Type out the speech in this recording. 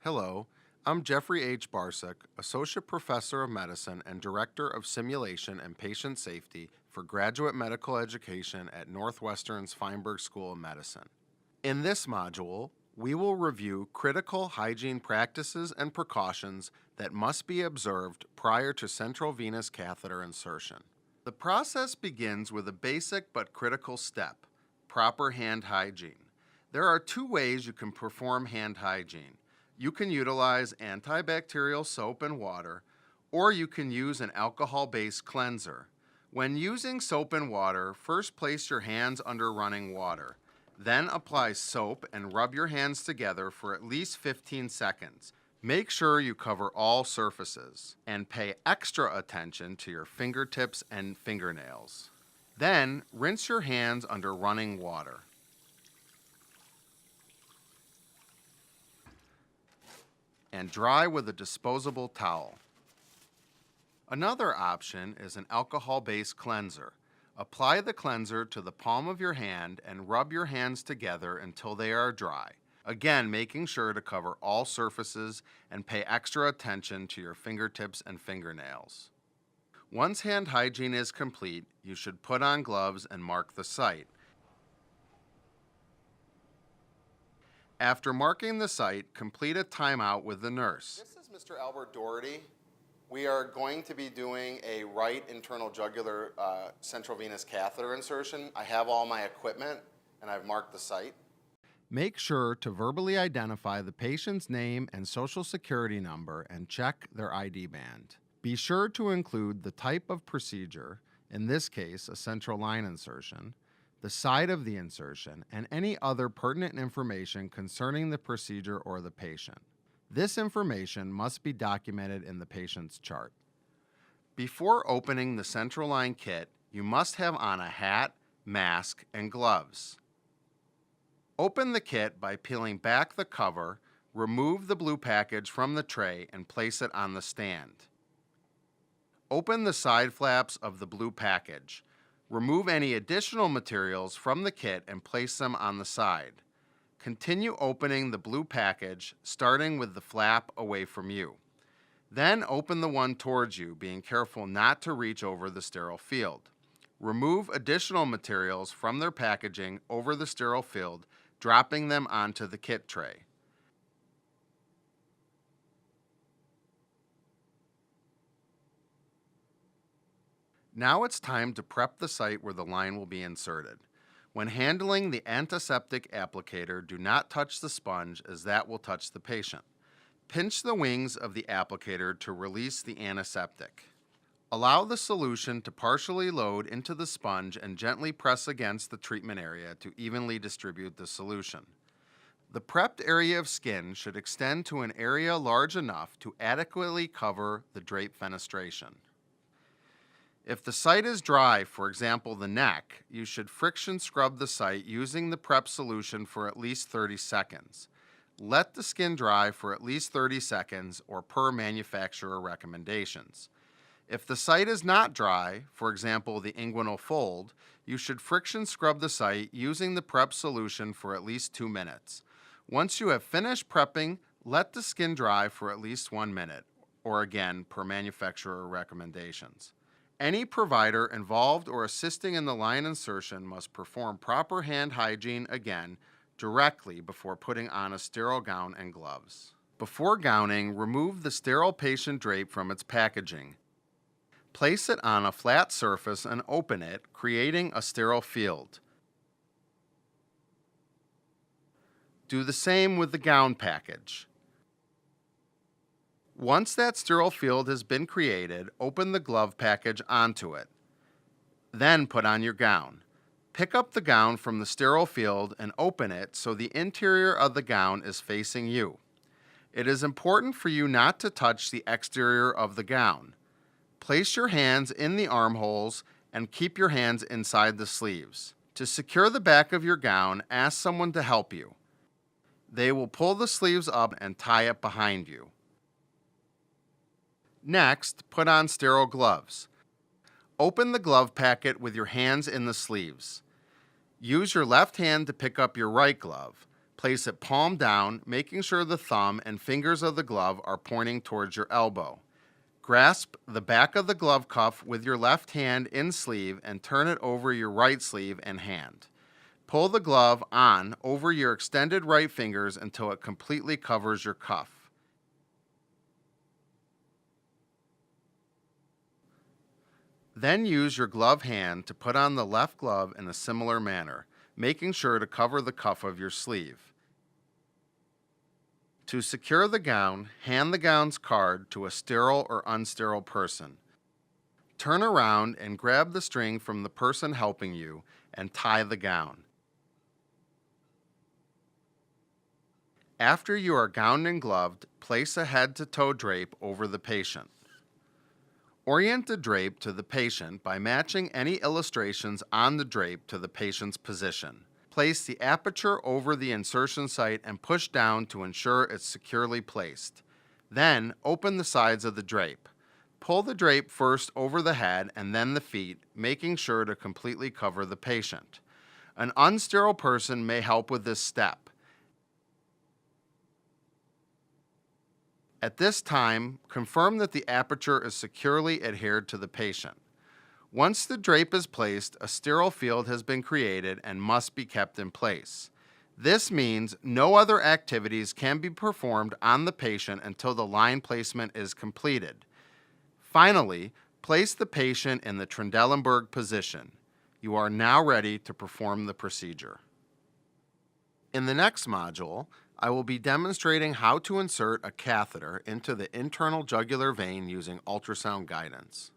Hello, I'm Jeffrey H. Barsick, Associate Professor of Medicine and Director of Simulation and Patient Safety for Graduate Medical Education at Northwestern's Feinberg School of Medicine. In this module, we will review critical hygiene practices and precautions that must be observed prior to central venous catheter insertion. The process begins with a basic but critical step: proper hand hygiene. There are two ways you can perform hand hygiene. You can utilize antibacterial soap and water, or you can use an alcohol-based cleanser. When using soap and water, first place your hands under running water. Then apply soap and rub your hands together for at least 15 seconds. Make sure you cover all surfaces and pay extra attention to your fingertips and fingernails. Then rinse your hands under running water. And dry with a disposable towel. Another option is an alcohol-based cleanser. Apply the cleanser to the palm of your hand and rub your hands together until they are dry. Again, making sure to cover all surfaces and pay extra attention to your fingertips and fingernails. Once hand hygiene is complete, you should put on gloves and mark the site. After marking the site, complete a timeout with the nurse. This is Mr. Albert Doherty. We are going to be doing a right internal jugular central venous catheter insertion. I have all my equipment and I've marked the site. Make sure to verbally identify the patient's name and social security number and check their ID band. Be sure to include the type of procedure, in this case a central line insertion, the site of the insertion, and any other pertinent information concerning the procedure or the patient. This information must be documented in the patient's chart. Before opening the central line kit, you must have on a hat, mask, and gloves. Open the kit by peeling back the cover, remove the blue package from the tray, and place it on the stand. Open the side flaps of the blue package. Remove any additional materials from the kit and place them on the side. Continue opening the blue package, starting with the flap away from you. Then open the one towards you, being careful not to reach over the sterile field. Remove additional materials from their packaging over the sterile field, dropping them onto the kit tray. Now it's time to prep the site where the line will be inserted. When handling the antiseptic applicator, do not touch the sponge, as that will touch the patient. Pinch the wings of the applicator to release the antiseptic. Allow the solution to partially load into the sponge and gently press against the treatment area to evenly distribute the solution. The prepped area of skin should extend to an area large enough to adequately cover the drape fenestration. If the site is dry, for example the neck, you should friction scrub the site using the prep solution for at least 30 seconds. Let the skin dry for at least 30 seconds or per manufacturer recommendations. If the site is not dry, for example the inguinal fold, you should friction scrub the site using the prep solution for at least 2 minutes. Once you have finished prepping, let the skin dry for at least 1 minute, or again per manufacturer recommendations. Any provider involved or assisting in the line insertion must perform proper hand hygiene again directly before putting on a sterile gown and gloves. Before gowning, remove the sterile patient drape from its packaging. Place it on a flat surface and open it, creating a sterile field. Do the same with the gown package. Once that sterile field has been created, open the glove package onto it. Then put on your gown. Pick up the gown from the sterile field and open it so the interior of the gown is facing you. It is important for you not to touch the exterior of the gown. Place your hands in the armholes and keep your hands inside the sleeves. To secure the back of your gown, ask someone to help you. They will pull the sleeves up and tie it behind you. Next, put on sterile gloves. Open the glove packet with your hands in the sleeves. Use your left hand to pick up your right glove. Place it palm down, making sure the thumb and fingers of the glove are pointing towards your elbow. Grasp the back of the glove cuff with your left hand in sleeve and turn it over your right sleeve and hand. Pull the glove on over your extended right fingers until it completely covers your cuff. Then use your glove hand to put on the left glove in a similar manner, making sure to cover the cuff of your sleeve. To secure the gown, hand the gown's card to a sterile or unsterile person. Turn around and grab the string from the person helping you and tie the gown. After you are gowned and gloved, place a head-to-toe drape over the patient. Orient the drape to the patient by matching any illustrations on the drape to the patient's position. Place the aperture over the insertion site and push down to ensure it's securely placed. Then, open the sides of the drape. Pull the drape first over the head and then the feet, making sure to completely cover the patient. An unsterile person may help with this step. At this time, confirm that the aperture is securely adhered to the patient. Once the drape is placed, a sterile field has been created and must be kept in place. This means no other activities can be performed on the patient until the line placement is completed. Finally, place the patient in the Trendelenburg position. You are now ready to perform the procedure. In the next module, I will be demonstrating how to insert a catheter into the internal jugular vein using ultrasound guidance.